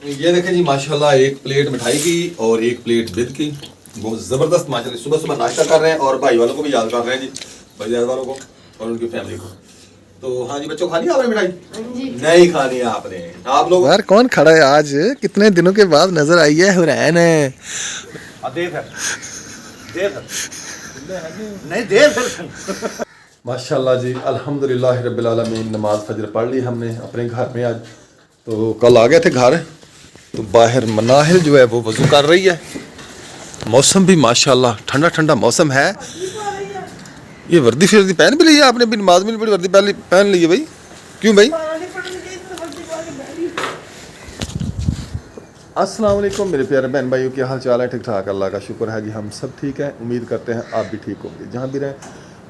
ये देखें जी माशाल्लाह, एक प्लेट मिठाई की और एक प्लेट बिद की। बहुत ज़बरदस्त माशाल्लाह सुबह सुबह नाश्ता कर रहे हैं और भाई वालों को भी याद कर रहे हैं जी, भाई वालों को और उनकी फैमिली को। तो हाँ जी बच्चों, खानी है आपने मिठाई? नहीं खानी है आपने? आप लोग यार कौन खड़ा है आज? कितने दिनों के बाद नजर आई है हुरैन है। नहीं देर फिर माशाल्लाह जी, अल्हम्दुलिल्लाह रब्बिल आलमीन। नमाज फजर पढ़ ली हमने अपने घर में आज। तो कल आ गए थे घर, तो बाहर मनाहिल जो है वो वज़ू कर रही है। मौसम भी माशाल्लाह ठंडा ठंडा मौसम है। ये वर्दी फिरदी पहन भी ली है आपने? भी नमाज में बड़ी वर्दी पहन ली है भाई? क्यों भाई? अस्सलाम वालेकुम मेरे प्यारे बहन भाइयों, क्या हाल चाल है? ठीक ठाक, अल्लाह का शुक्र है जी, हम सब ठीक हैं। उम्मीद करते हैं आप भी ठीक होंगे। जहाँ भी रहें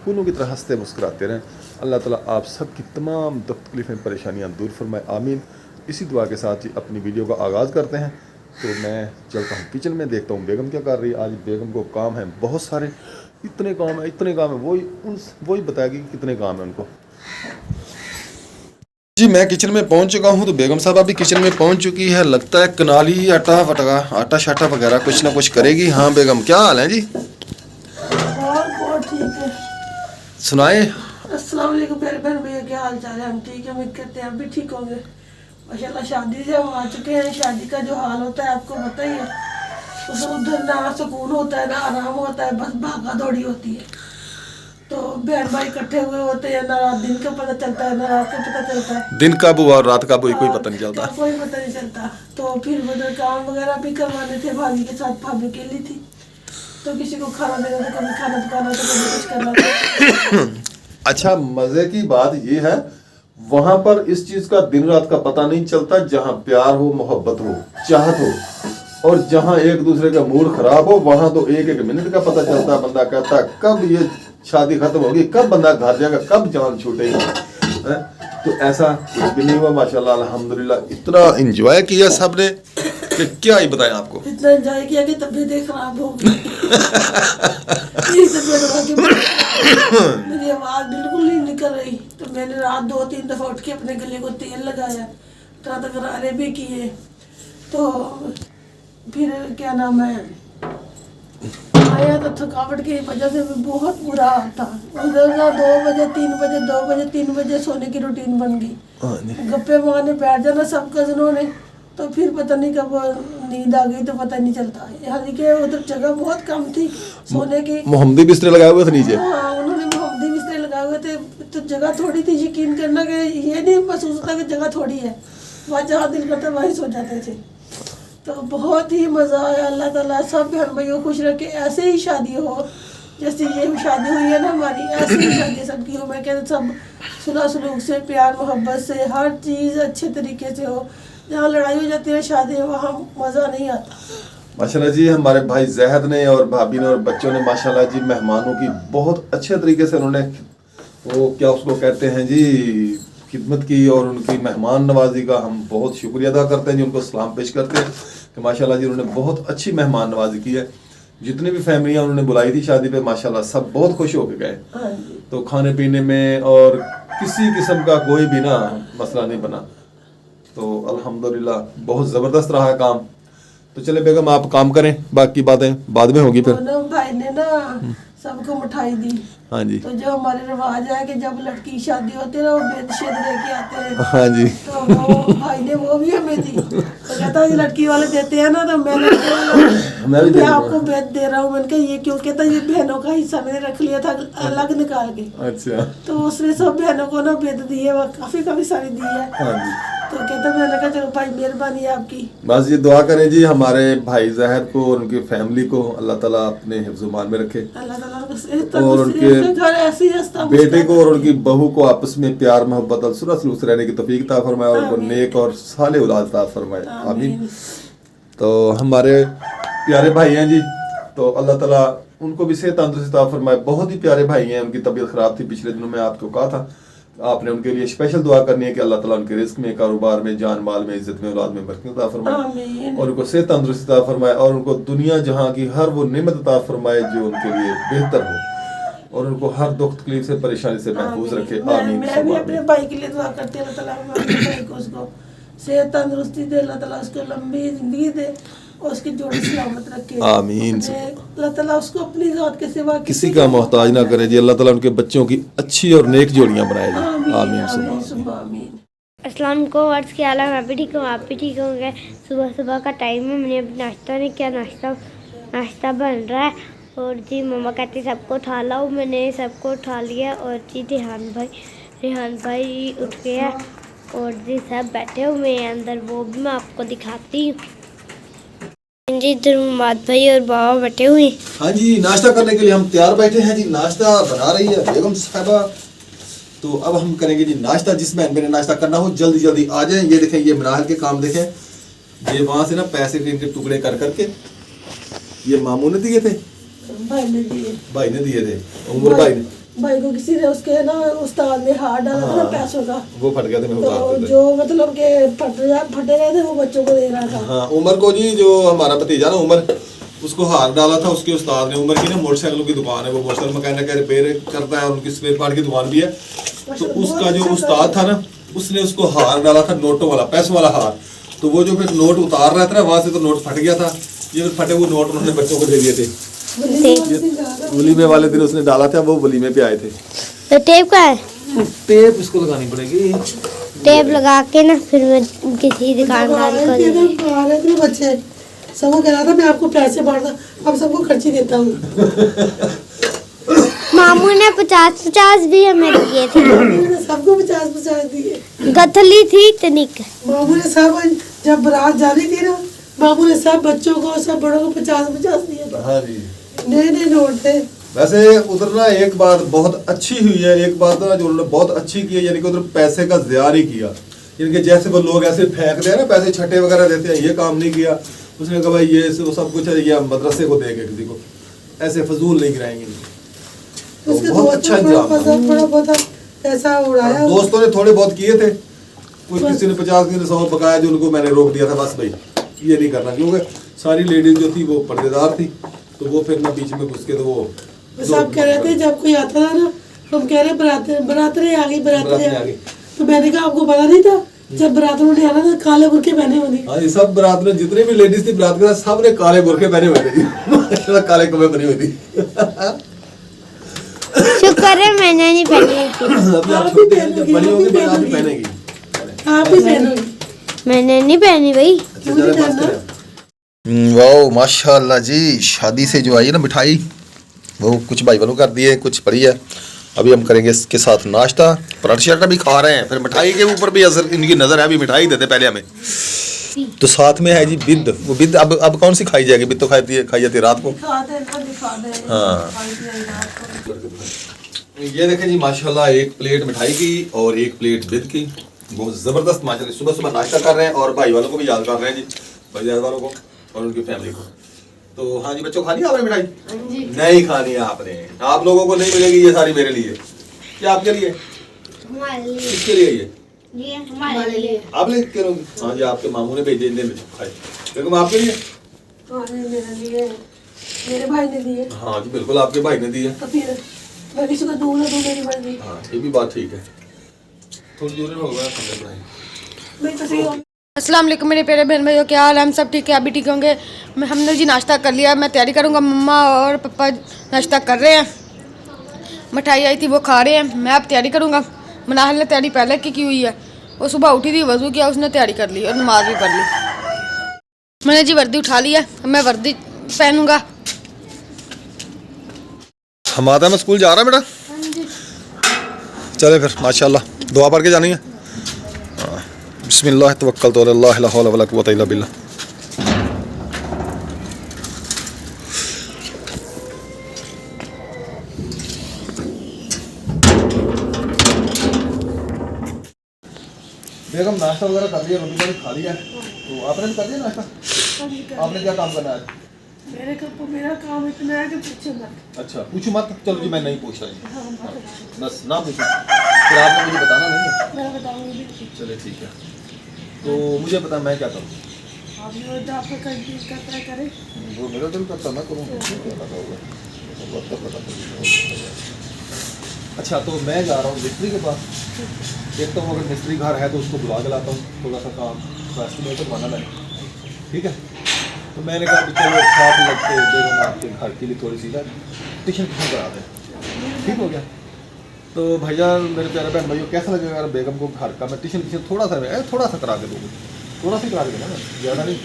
फूलों की तरह हंसते मुस्कुराते रहें। अल्लाह ताला आप सब की तमाम तकलीफ़ें परेशानियाँ दूर फरमाए, आमीन। इसी दुआ के साथ ही अपनी वीडियो का आगाज़ करते हैं। तो मैं चलता हूँ किचन में, देखता हूँ बेगम क्या कर रही है। आज बेगम को काम है बहुत सारे, इतने काम है, वही बताएगी कि कितने काम है उनको। जी मैं किचन में पहुंच चुका हूं, तो बेगम साहबा भी किचन में पहुंच चुकी है। लगता है कनाली आटा शाटा वगैरह कुछ ना कुछ करेगी। हाँ बेगम, क्या हाल है जी? बहुत ठीक है। सुनाए। अस्सलाम वालेकुम प्यारे बहन भैया, क्या हाल चाल है? हम ठीक है, उम्मीद करते हैं आप भी ठीक होंगे। माशाल्लाह शादी से हम आ चुके हैं। शादी का जो हाल होता है आपको पता ही है। उसमें उधर ना सुकून होता है ना आराम होता है, बस भागा दौड़ी होती है। तो बहन भाई इकट्ठे हुए होते हैं, ना दिन का पता चलता है ना रात का पता चलता है। दिन कब हुआ और रात कब हुई कोई पता नहीं चलता। कोई पता नहीं चलता। तो फिर उधर काम वगैरह भी करवाने थे भाभी के साथ। भाभी अकेली थी, तो किसी को खाना देना था, कभी खाना पकाना था, कभी कुछ करना था। अच्छा, मजे की बात ये है वहां पर इस चीज का दिन रात का पता नहीं चलता। जहाँ प्यार हो, मोहब्बत हो, चाहत हो, और जहाँ एक दूसरे का मूड खराब हो, वहां तो एक एक मिनट का पता चलता है। बंदा कहता है कब ये शादी खत्म होगी, कब बंदा घर जाएगा, कब जान छूटेगी। तो ऐसा कुछ भी नहीं हुआ माशाल्लाह, अल्हम्दुलिल्लाह। इतना एंजॉय किया सबने कि क्या ही बताएं आपको। इतना एंजॉय किया कि तबीयत खराब हो गई। मेरी आवाज बिल्कुल नहीं निकल रही। तो मैंने रात 2-3 दफा उठ के अपने गले को तेल लगाया, तरह तरह गरारे भी किए। तो फिर क्या नाम है, आया तो थकावट की वजह से भी बहुत बुरा हाल था। उधर ना 2 बजे 3 बजे 2 बजे 3 बजे सोने की रूटीन बन गई। गप्पे मारने बैठ जाना सब कजनों ने, तो फिर पता नहीं कब नींद आ गई तो पता नहीं चलता। हालांकि उधर जगह बहुत कम थी सोने की। मोहम्मदी बिस्तर लगाए हुए थे नीचे। हाँ, उन्होंने मोहम्मदी बिस्तर लगाए हुए थे, तो जगह थोड़ी थी। यकीन करना कि ये नहीं महसूस होता कि जगह थोड़ी है, वहाँ जहाँ दिल करता वहीं सो जाते थे। तो बहुत ही मज़ा आया। अल्लाह ताला सब बहन भाइयों खुश रखे, ऐसे ही शादी हो जैसे ये शादी हुई है ना हमारी, ऐसी ही शादी सबकी हो। मैं कहते सब सुलह सलूक से, प्यार मोहब्बत से, हर चीज़ अच्छे तरीके से हो। जहाँ लड़ाई हो जाती है शादी में, वहाँ मज़ा नहीं आता। माशाल्लाह जी, हमारे भाई जहद ने और भाभी ने और बच्चों ने माशाल्लाह जी मेहमानों की बहुत अच्छे तरीके से उन्होंने वो क्या उसको कहते हैं जी खिदमत की, और उनकी मेहमान नवाजी का हम बहुत शुक्रिया अदा करते हैं जी, उनको सलाम पेश करते हैं कि माशाल्लाह जी उन्होंने बहुत अच्छी मेहमान नवाजी की है। जितनी भी फैमिलियाँ उन्होंने बुलाई थी शादी पे, माशाल्लाह सब बहुत खुश होकर गए। तो खाने पीने में और किसी किस्म का कोई भी ना मसला नहीं बना। तो अल्हम्दुलिल्लाह बहुत ज़बरदस्त रहा काम। तो चले बेगम आप काम करें, बाकी बातें बाद में होगी फिर। दोनों भाई ने ना सबको मिठाई दी। हाँ जी। तो जो हमारे रिवाज है कि जब लड़की की शादी होती है ना, वो बेद शेद लेके आते हैं। हाँ जी। तो वो भाई ने वो भी हमें दी। तो कहता है लड़की वाले देते हैं ना, तो मैं लड़की वाला मैं आपको बेद दे रहा हूँ। मैंने कहा ये क्यों? कहता ये बहनों का हिस्सा मैंने रख लिया था अलग निकाल के। अच्छा। तो उसने सब बहनों को ना बेद दी है, काफी सारी दी है। हाँ जी। तो कहता मैंने कहा चलो भाई मेहरबानी आपकी। बस ये दुआ करें जी हमारे भाई जहर को और उनकी फैमिली को अल्लाह ताला अपने हिफ्ज़-ओ-मान में रखे, अल्लाह ताला और उनके घर ऐसे ही हंसता बेटे को और उनकी बहू को आपस में प्यार मोहब्बत और सुलह सलूक से रहने की तौफीक अता फरमाए, और उनको नेक और साले औलाद अता फरमाए, आमीन। तो हमारे प्यारे भाई हैं जी, तो अल्लाह ताला उनको भी सेहत तंदुरुस्ती अता फरमाए। बहुत ही प्यारे भाई हैं, उनकी तबीयत ख़राब थी पिछले दिनों में, आपको कहा था आपने उनके लिए स्पेशल दुआ करनी है कि अल्लाह ताला उनके रिस्क में, कारोबार में, जान माल में, इज्जत में, औलाद में बरकत अता फरमाए, और उनको सेहत तंदुरुस्ती अता फरमाए, और उनको दुनिया जहां की हर वो नेमत अता फरमाए जो उनके लिए बेहतर हो, और उनको हर दुख तकलीफ से परेशानी से महफूज रखे, आमीन। मैं भी अपने भाई के लिए दुआ करती हूं, अल्लाह ताला हमारे भाई को उसको सेहत तंदुरुस्ती दे, अल्लाह ताला उसको लंबी जिंदगी दे और उसकी जोड़ी सलामत रखे। आमीन। अल्लाह ताला उसको अपनी ज़ात के सिवा किसी का मोहताज ना करे जी। अल्लाह ताला उनके बच्चों की अच्छी और नेक जोड़ियां बनाए जी। आमीन आमीन आमीन सुबह आमीन। अस्सलाम वालेकुम, अर्ज़ किया हाल है, मैं भी ठीक हूँ, आप भी ठीक होंगे। सुबह सुबह का टाइम है, मैंने अभी नाश्ता नहीं किया, नाश्ता बन रहा है। और जी मम्मा कहती सबको उठा लाओ, मैंने सबको उठा लिया। और जी रेहान भाई उठ गया और जी सब बैठे हुए हैं अंदर, वो भी मैं आपको दिखाती हूँ। जी इधर मुमाद भाई और बाबा बैठे हुए हैं। हाँ जी, नाश्ता करने के लिए हम तैयार बैठे हैं जी। नाश्ता बना रही है बेगम साहबा। तो अब हम करेंगे जी नाश्ता। जिसमें मैंने नाश्ता करना हो जल्दी जल्दी आ जाएं। ये देखें, ये मनाहल के काम देखें। ये वहाँ से ना पैसे के इनके टुकड़े कर करके ये मामू ने दिए थे, भाई ने दिए थे उमर भाई को किसी ने उसके ना उस्ताद ने हाथ डाला था ना पैसों का, वो फट गया था। मैं तो जो मतलब के फटे रहे थे वो बच्चों को दे रहा था। हाँ, उमर को जी, जो हमारा भतीजा ना उमर, उसको हार डाला था उसके उस्ताद ने। उमर की ना मोटरसाइकिलों की दुकान है, वो मोटरसाइकिल मैकेनिक रिपेयर करता है, उनकी स्पेयर पार्ट की दुकान भी है। तो उसका जो उस्ताद था ना, उसने उसको हार डाला था, नोटों वाला, पैसों वाला हार। तो वो जो फिर नोट उतार रहा था ना, वहां से तो नोट फट गया था। ये फिर फटे हुए नोट उन्होंने बच्चों को दे दिए थे। वलीमे वाले दिन उसने डाला था, वो वलीमे पे आए थे। तो टेप का है, टेप इसको लगानी पड़ेगी। टेप लगा के ना फिर मैं किसी दुकानदार को दे दूँ। बच्चे सबको कह रहा था मैं आपको पैसे बांटता, अब सबको खर्ची देता हूँ। मामू ने 50-50 भी हमें दिए थे। सबको 50-50 दिए। गथली थी तनिक। मामू ने सब, जब बारात जानी थी ना, मामू ने सब बच्चों को, सब बड़ों को 50-50 दिए थे। हाँ जी, नए नोट थे। वैसे उधर ना एक बात बहुत अच्छी हुई है। एक बात ना जो उन्होंने बहुत अच्छी की है, यानी कि उधर पैसे का ज़िया नहीं किया। इनके जैसे वो लोग ऐसे फेंकते हैं ना, पैसे छठे वगैरह देते हैं, ये काम नहीं किया। उसने कहा भाई ये सब कुछ है, ये मदरसे को देंगे, किसी को ऐसे फजूल नहीं गिराएंगे। तो बहुत अच्छा इंतजाम था। थोड़ा बहुत पैसा उड़ाया। दोस्तों ने थोड़े बहुत किए थे, कुछ किसी ने 50 किसी ने 100 बकाया, जो उनको मैंने रोक दिया था, बस भाई ये नहीं करना, क्योंकि सारी लेडीज जो थी वो पर्देदार थी। तो वो फिर ना बीच में घुस के, तो वो सब कह रहे थे जब कोई आता था ना, हम कह रहे बरातरे आ गई। तो मैंने कहा आपको पता नहीं था, जब बरातरों ने आना था काले बुरके पहने हुए। हाँ, ये सब बरात में जितने भी लेडीज थी बरात के साथ, सब ने काले बुरके पहने हुए थे। काले कपड़े बनी हुई थी। शुक्र है मैंने नहीं पहनी। अभी आप छोटी हैं, जब बड़ी होगी तो आप भी पहनेगी। आप भी पहनोगी। मैंने नहीं पहनी भाई। वाह माशाल्लाह जी। शादी से जो आई है ना मिठाई, वो कुछ भाई वालों कर दिए, कुछ पड़ी है। अभी हम करेंगे इसके साथ नाश्ता। पराठा भी खा रहे हैं, फिर मिठाई के ऊपर भी असर इनकी नज़र है। अभी मिठाई देते पहले हमें। तो साथ में है जी बिद। वो बिद अब कौन सी खाई जाएगी? बिद तो खाई जाती है रात को। हाँ, ये देखें जी माशाल्लाह, एक प्लेट मिठाई की और एक प्लेट बिद की। बहुत ज़बरदस्त माशाल्लाह। सुबह सुबह नाश्ता कर रहे हैं और भाई वालों को भी याद कर रहे हैं जी, भाई वालों को और उनकी फैमिली को। तो हाँ जी बच्चों, खानी है आपने मिठाई? नहीं खानी है आपने। आप लोगों को नहीं मिलेगी, ये सारी मेरे लिए। क्या आपके लिए? किसके लिए ये? हमारे लिए। आप ले के लोगे? हाँ जी, आपके मामू ने भेजे, इन्हें खाए। देखो मैं आपके लिए। मेरे भाई ने दिए। हाँ जी बिल्कुल, आपके भाई ने दिए। तो फिर मैं किसी को दूर ना दूं, मेरी मर्जी। हाँ, ये भी बात ठीक है। थोड़ी दूर होगा मैं तो सही हूं। अस्सलाम वालेकुम मेरे प्यारे बहन भाइयों, क्या हाल है? हम सब ठीक है, आप भी ठीक होंगे। हमने जी नाश्ता कर लिया, मैं तैयारी करूँगा। मम्मा और पापा नाश्ता कर रहे हैं, मिठाई आई थी वो खा रहे हैं। मैं अब तैयारी करूँगा। मनाहल ने तैयारी पहले की हुई है। वो सुबह उठी थी, वज़ू किया, उसने तैयारी कर ली और नमाज भी पढ़ ली। मैंने जी वर्दी उठा लिया, मैं वर्दी पहनूँगा। हम आता है, मैं स्कूल जा रहा है बेटा। चले फिर माशाल्लाह, दुआ पढ़ के जानी है। बिस्मिल्लाह तवक्कलतु अल्लाह ला हौला वला कुव्वता इल्ला बिल्लाह। बेगम नाश्ता वगैरह कर लिया, रोटी पानी खा लिया। तो आपने भी कर दिया नाश्ता? आपने क्या काम करना है? मेरा काम इतना है कि पूछो मत। अच्छा पूछो मत। चलो जी, मैं नहीं पूछ रहा जी, बस ना पूछो, फिर आपने मुझे बताना नहीं है। मैं बताऊंगी। चलिए ठीक है। तो मुझे पता मैं क्या करूँ? करे वो मेरा दिल करता मैं करूँ। अच्छा, तो मैं जा रहा हूँ मिस्त्री के पास। देखता हूँ अगर मिस्त्री घर है तो उसको बुला के लाता हूँ, थोड़ा सा काम तो एस्टिमेट बनाना मैंने, ठीक है। तो मैंने कहा कि चलो साथ लगते बेगम आपके घर के लिए थोड़ी सी टिशन करा दें, ठीक हो गया। तो भैया मेरे प्यारे बहन भाइयों कैसा लगेगा अगर बेगम को घर का मैं टिशन थोड़ा सा करा के दूँगी, थोड़ा सा करा के देना, ज़्यादा नहीं।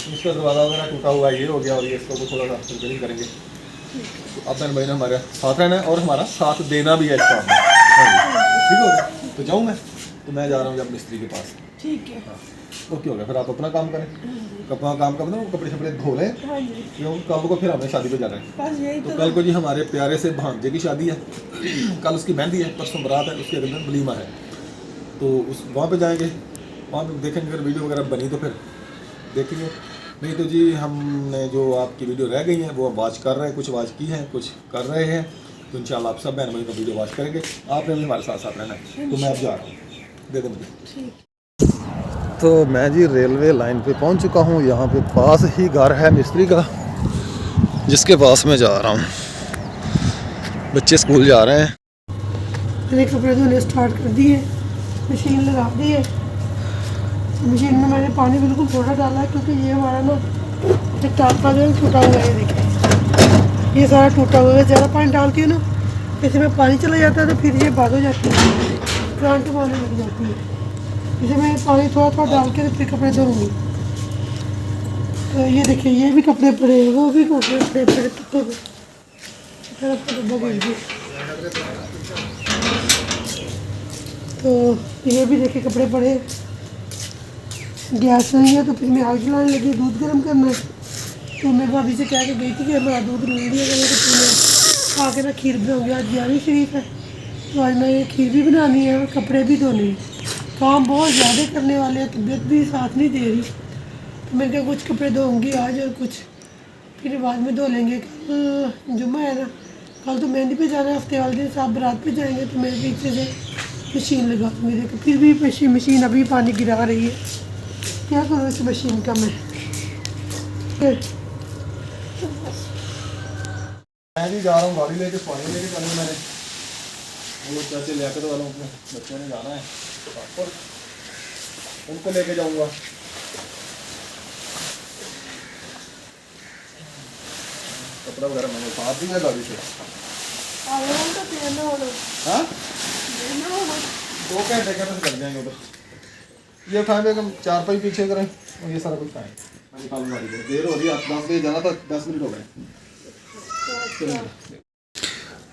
इसका दरवाज़ा वगैरह टूटा हुआ ये हो गया और ये इसको थोड़ा सा रिपेयरिंग करेंगे। तो अब बहन भाई ने हमारे साथ रहना है और हमारा साथ देना भी है इस काम में, ठीक हो गया। तो जाऊँ मैं, तो मैं जा रहा हूँ जब मिस्त्री के पास, ठीक है। हाँ ओके हो गया। फिर आप अपना काम करें, अपना काम करना, कपड़े शपड़े धो लें, हाँ जी, क्योंकि कल को फिर हमें शादी पे जाना है। बस यही तो तो। कल को जी हमारे प्यारे से भांजे की शादी है, कल उसकी मेहंदी है, परसों बारात है, उसके अगले दिन वलीमा है। तो उस वहाँ पे जाएंगे, वहाँ पे देखेंगे अगर वीडियो वगैरह बनी तो फिर देखेंगे, नहीं तो जी हमने जो आपकी वीडियो रह गई हैं वो हम वॉच कर रहे हैं, कुछ वॉच की हैं, कुछ कर रहे हैं। तो इंशाल्लाह आप सब बहन भाई का वीडियो वॉच करेंगे, आपने भी हमारे साथ साथ रहना है। तो मैं अब जा रहा हूँ, दे दें मुझे। तो मैं जी रेलवे लाइन पे पहुंच चुका हूं, यहाँ पे पास ही घर है मिस्त्री का जिसके पास मैं जा रहा हूं। बच्चे स्कूल जा रहे हैं। मैंने कपड़े धोने स्टार्ट कर दिए, मशीन लगा दी है। मशीन में मैंने पानी बिल्कुल थोड़ा डाला है क्योंकि ये हमारा ना एक टापा जो है टूटा हुआ है, देखिए ये सारा टूटा हुआ है। ज़्यादा पानी डालती हूँ ना इसमें पानी चला जाता है तो फिर ये बंद हो जाती है, करंट मारने लग जाती है। इसे मैं पानी थोड़ा थोड़ा डाल के फिर कपड़े धोऊंगी। तो ये देखिए ये भी कपड़े पड़े हैं, वो भी कपड़े पड़े तो ये भी देखिए कपड़े पड़े। गैस नहीं है तो फिर मैं आग जलाने लगी, दूध गर्म करना है। तो मैं भाभी से कह के गई थी कि हमारा दूध नहीं दिया करें, तो फिर मैं आके ना खीर बनाऊँगी। आज ग्यारहवीं शरीफ है तो आज मैं ये खीर भी बनानी है और कपड़े भी धोने हैं। काम बहुत ज़्यादा करने वाले हैं, तबीयत भी साथ नहीं दे रही। तो मैं क्या कुछ कपड़े धोऊंगी आज और कुछ फिर बाद में धो लेंगे। कल जुम्मा है ना, कल तो मेहंदी पे जाना है, हफ्ते वाले दिन साहब बारात पे जाएंगे। तो मैं पीछे से मशीन लगा दूँगी। देखो फिर भी मशीन अभी पानी गिरा रही है, क्या करूँ इस मशीन का मैं भी जा रहा हूँ गाड़ी लेके, पानी लेके जाना मैंने, वो चाचे ले आकर वालों अपने बच्चों ने जाना है और उनको लेके जाऊंगा। कपड़ा वगैरह मैंने उतार दिया गाड़ी से। हाँ 2 घंटे के अंदर लग जाएंगे उधर। ये उठाएं बेगम, 4 पाई पीछे करें और ये सारा कुछ खाएं। मैं निकालूंगा, देर हो रही है, 10 बजे जाना था, 10 मिनट हो गए।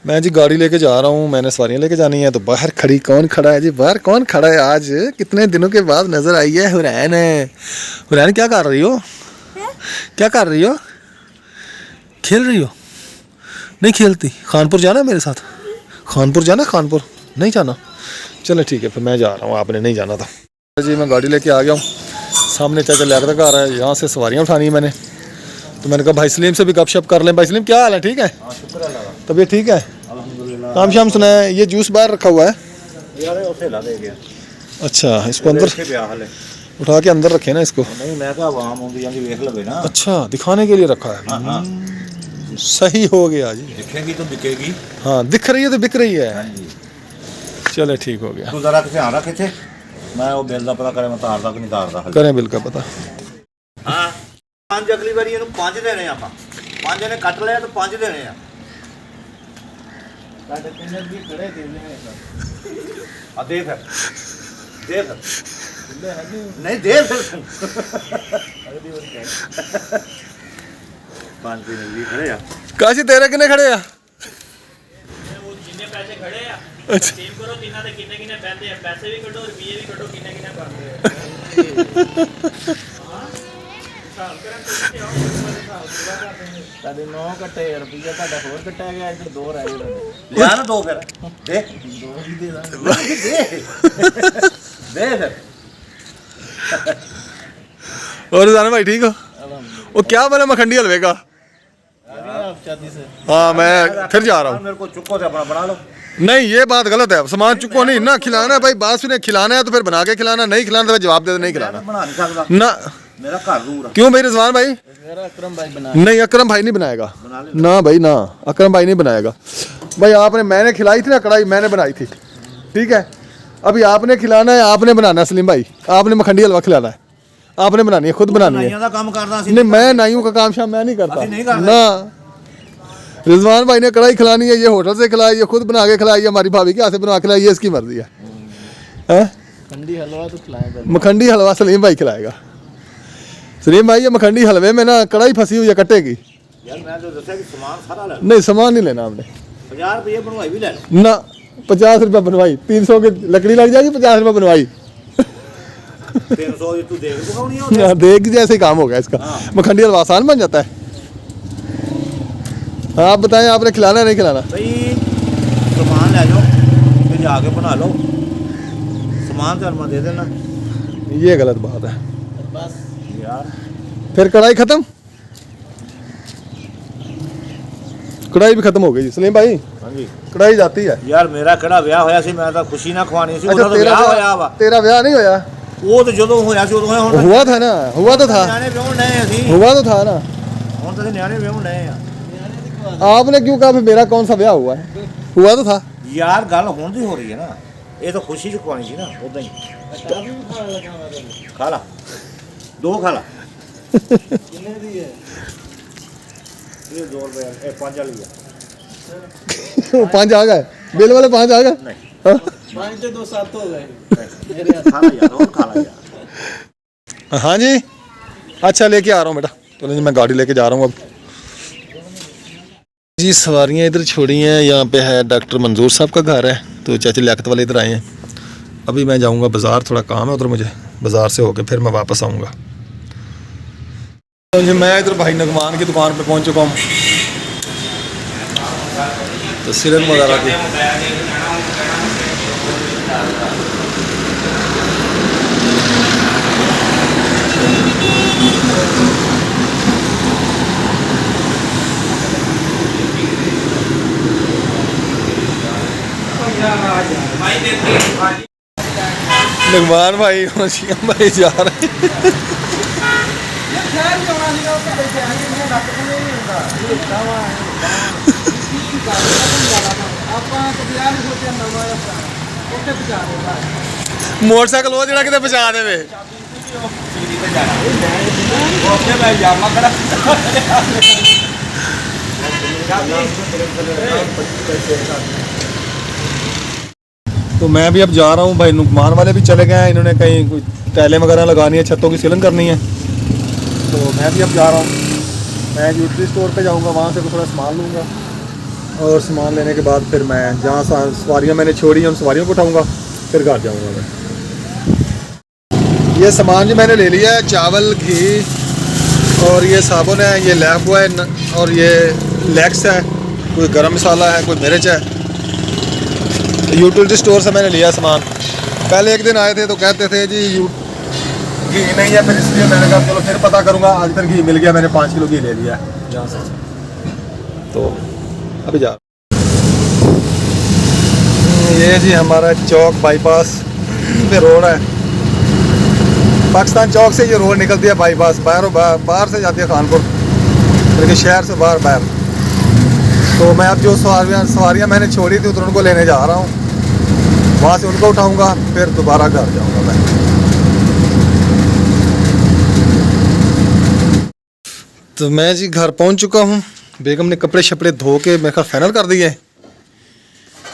मैं जी गाड़ी लेके जा रहा हूँ, मैंने सवारियाँ लेके जानी है। तो बाहर खड़ी कौन खड़ा है जी, बाहर कौन खड़ा है आज, कितने दिनों के बाद नज़र आई है हुरैन। हुरैन क्या कर रही हो, क्या कर रही हो, खेल रही हो? नहीं खेलती? खानपुर जाना है मेरे साथ? खानपुर जाना? खानपुर नहीं जाना? चलो ठीक है फिर मैं जा रहा हूँ, आपने नहीं जाना था जी। मैं गाड़ी लेके आ गया हूँ, सामने चाचा लियाकत का आ रहा है, यहाँ से सवारियाँ उठानी है मैंने। तो मैंने कहा भाई सलीम से भी गपशप कर लें। भाई सलीम क्या हाल है, ठीक है? तबीयत ठीक है? काम शाम सुना है? ये जूस बाहर रखा हुआ है यार, अच्छा इसको अंदर उठा के अंदर रखे ना इसको। नहीं मैं कहा आवाम होंगी यानी देख लगे ना। अच्छा दिखाने के लिए रखा है। हाँ सही हो गया जी, दिखेगी तो बिकेगी। हाँ दिख रही है तो बिक रही है। हाँ जी चले ठीक हो गया। तू जरा ध्यान रख इत्थे, मैं वो बिल का पता करे मैं तारदा कि नहीं तारदा। करें बिल का पता। हाँ 5 अगली बारी ਇਹਨੂੰ 5 ਦੇਣੇ ਆਪਾਂ, 5 ਨੇ ਕੱਟ ਲਿਆ ਤਾਂ 5 ਦੇਣੇ ਆ। ਸਾਡੇ ਪਿੰਡ ਵੀ ਖੜੇ ਦੇਣੇ ਆ ਦੇ ਫਿਰ नहीं दे फिर अगली बार क्या 5 दिन भी खड़े आ। काशी तेरे किने खड़े आ? वो जिन्ने पैसे खड़े आ अच्छा सेम करो, तिना दे किन्ने किन्ने पैसे आ, पैसे भी कटो रुपये भी कटो, किन्ने किन्ने बनते हां हिसाब करें तो आओ हिसाब करते हैं। ਸਾਡੇ 9 ਕੱਟੇ ਰੁਪਈਆ ਤੁਹਾਡਾ ਹੋਰ ਕੱਟਿਆ ਗਿਆ, ਇੱਧਰ 2 ਰਹਿ ਗਏ। ਲਿਆ ਨਾ 2 ਫਿਰ ਦੇ 2 ਹੀ ਦੇ ਦਾਂਗੇ। ਦੇ ਫਿਰ। और जाना भाई ठीक हो? वो क्या बना मखंडी हलवे का? हाँ मैं फिर जा रहा हूँ। मेरे को चुको से अपना बना लो। नहीं ये बात गलत है, सामान चुको नहीं ना, खिलाना है भाई, बात सुने, खिलाना है तो फिर बना के खिलाना, नहीं खिलाना तो जवाब दे, नहीं खिलाना बना नहीं सकता ना। मेरा घर दूर है। क्यों भाई रिजवान भाई? अकरम भाई बना नहीं अकरम भाई नहीं बनाएगा ना भाई ना, अकरम भाई नहीं बनाएगा भाई। आपने मैंने खिलाई थी ना कढ़ाई, मैंने बनाई थी ठीक है। अभी आपने खिलाना है, आपने बनाना है सलीम भाई, आपने मखंडी हलवा खिलाना है, आपने बनानी है, खुद बनानी है। नाइयों ਦਾ ਕੰਮ ਕਰਦਾ ਸੀ नहीं मैं नाइयों का काम शाम मैं नहीं करता अभी नहीं करते। ना। रिजवान भाई ने कढ़ाई खिलानी है, ये होटल से खिलाई, ये खुद बना के खिलाई, हमारी भाभी के हाथ से बना के खिलाई, ये इसकी मर्जी है। हैं? ठंडी हलवा तो खिलाएगा। मखंडी हलवा सलीम भाई खिलाएगा। सलीम भाई ये मखंडी हलवे में ना कढ़ाई फंसी हुई है कटेगी। यार मैं तो दसा कि सामान सारा ले नहीं सामान नहीं लेना आपने। 50 रुपये बनवाई भी ले लो। ना 50 रुपये बनवाई, 300 की लकड़ी लग जाएगी, 50 रुपये बनवाई। 300 तू देख पकाउनी होती हाँ, देख जैसे ही काम हो गया इसका। मखंडी हलवा आसान बन जाता है। हाँ आप बताएं, आपने खिलाना है नहीं खिलाना? भाई सामान ले जाओ फिर जाके बना लो, सामान तो मैं दे देना। ये गलत बात है बस यार फिर कढ़ाई खत्म, कढ़ाई भी खत्म हो गई सलीम भाई। हाँ जी कढ़ाई जाती है। यार मेरा ਕਿਹੜਾ ਵਿਆਹ ਹੋਇਆ ਸੀ, ਮੈਂ ਤਾਂ ਖੁਸ਼ੀ ਨਾਲ ਖਵਾਣੀ ਸੀ। ਉਹਦਾ ਤਾਂ तेरा ਵਿਆਹ ਹੋਇਆ ਵਾ। तेरा ब्याह नहीं होया? ਉਹ ਤਾਂ ਜਦੋਂ ਹੋਇਆ ਸੀ ਉਦੋਂ ਹੋਇਆ। ਹੁਣ हुआ था ना, हुआ तो था, ਨਿਆਣੇ ਵਿਆਹਣ ਡਏ ਅਸੀਂ, हुआ तो था ना। ਹੁਣ ਤਾਂ ਅਸੀਂ ਨਿਆਣੇ ਵਿਆਹਣ ਡਏ ਆ। आपने क्यों कहा फिर मेरा कौन सा ब्याह हुआ है? हुआ तो था। ਯਾਰ ਗੱਲ ਹੁਣ ਦੀ ਹੋ ਰਹੀ ਹੈ ਨਾ, ਇਹ ਤਾਂ ਖੁਸ਼ੀ ਚ ਖਵਾਣੀ ਸੀ ਨਾ ਉਦਾਂ ਹੀ। ਖਾ ਲਾ 2 ਖਾ ਲਾ। ਕਿੰਨੇ ਦੀ ਹੈ ਇਹ? 2 रुपए ਇਹ 5 वाली है। 5 आ गए, बिल वाले 5 आ गए। नहीं हाँ? 5 से 2 7 हो गए मेरे। खा ला यार और खा ला यार। हाँ जी अच्छा लेके आ रहा हूँ बेटा, तो नहीं मैं गाड़ी लेके जा रहा हूँ अब जी। सवारियाँ इधर छोड़ी हैं, यहाँ पे है डॉक्टर मंजूर साहब का घर है, तो चाची लियाकत वाले इधर आए हैं। अभी मैं जाऊँगा बाज़ार, थोड़ा काम है उधर मुझे, बाज़ार से होके फिर मैं वापस आऊँगा। तो मैं इधर भाई नगमान की दुकान पे पहुँच चुका हूँ, तो सिरन वगैरह की नगमान भाई होशियार भाई जा रहे हैं। मोटरसाइकिल वो जरा किते बचा देवे। तो मैं भी अब जा रहा हूँ भाई, नुकमान वाले भी चले गए हैं, इन्होंने कहीं कोई टाइलें वगैरह लगानी है, छतों की सीलिंग करनी है, तो मैं भी अब जा रहा हूँ। मैं यूटरी स्टोर पे जाऊँगा, वहाँ से थोड़ा सामान लूँगा, और सामान लेने के बाद फिर मैं जहाँ सवारियाँ मैंने छोड़ी हैं उन सवारियों को उठाऊँगा, फिर घर जाऊँगा मैं। ये सामान जो मैंने ले लिया है, चावल, घी, और ये साबुन है, ये लैफ है, और ये लेक्स है, कोई गरम मसाला है, कोई मिर्च है। यूटिलिटी स्टोर से मैंने लिया सामान। पहले एक दिन आए थे तो कहते थे जी घी नहीं है, फिर इसलिए मैंने कहा चलो फिर पता करूँगा। आज तक घी मिल गया, मैंने 5 किलो घी ले लिया यहाँ से। तो अभी जा ये जी हमारा चौक बाईपास पे रोड है, पाकिस्तान चौक से ये रोड निकलती है बाईपास, बाहर से जाती है खानपुर, बल्कि शहर से बाहर। तो मैं अब जो सवारियाँ मैंने छोड़ी थी तो उनको लेने जा रहा हूँ, वहाँ से उनको उठाऊँगा, फिर दोबारा घर जाऊँगा मैं। तो मैं जी घर पहुँच चुका हूँ। बेगम ने कपड़े शपड़े धो के मेरे ख्याल फाइनल कर दिए।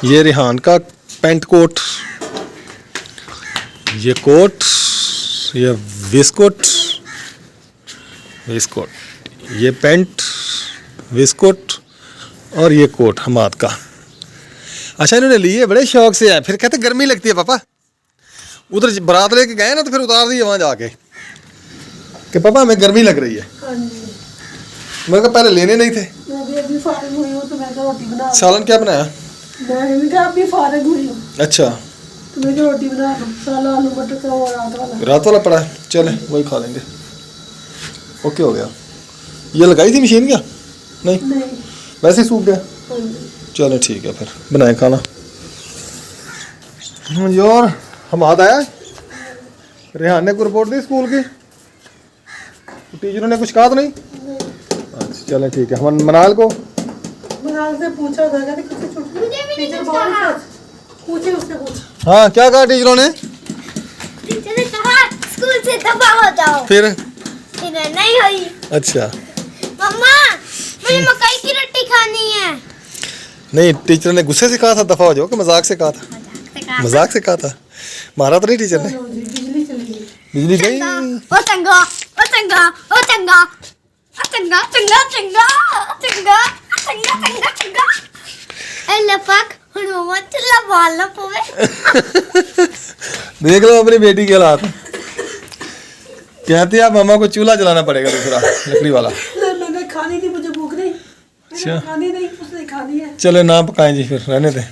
ये रिहान का पैंट कोट, ये कोट, ये विस्कोट, ये पैंट विस्कोट, और ये कोट हमाद का। अच्छा इन्होंने लिए बड़े शौक से है, फिर कहते गर्मी लगती है पापा। उधर बारात लेके गए ना तो फिर उतार दिए वहाँ जाके कि पापा हमें गर्मी लग रही है। हाँ जी मैं कहा पहले लेने नहीं थे। मैं भी अभी फारिग हुई हूँ, तो मैं तो रोटी बना। सालन क्या बनाया? मैं भी कहा अभी फारिग हुई हूँ, अच्छा तो मैं रोटी बना लूँ। साला आलू मटर का और रात वाला पड़ा है, चले वही खा लेंगे। ओके हो गया। ये लगाई थी मशीन क्या? नहीं नहीं। वैसे ही सूख गया। हाँ जी चलो ठीक है फिर बनाए खाना। और हमाद आया, रेहान ने को रिपोर्ट दी स्कूल की, टीचरों ने कुछ कहा तो नहीं? अच्छा चलो ठीक है। हम मनाल को मनाल से पूछा था, कहते किसी छुट्टी टीचर बोल पूछे उससे पूछ। हाँ क्या कहा टीचरों ने? टीचर ने कहा स्कूल से दफा हो जाओ। फिर नहीं हुई। अच्छा मम्मा मुझे मकई की रोटी खानी है। नहीं, टीचर ने गुस्से से कहा था दफा हो जाओ कि मजाक से कहा था? मजाक से कहा था। मारा तो नहीं टीचर ने? बिजली चली गई। बिजली गई। ओ चंगा ओ चंगा ओ चंगा चंगा चंगा चंगा चंगा चंगा चंगा चंगा ए लपक हुन मम्मा चला बाल ना पवे। देख लो अपनी बेटी के हालात। कहती है अब मामा को चूल्हा जलाना पड़ेगा दूसरा लकड़ी वाला। मैंने खानी थी, मुझे भूख नहीं, मैंने खानी नहीं, उसने खानी है। चलो ना पकाएं जी, फिर रहने दें।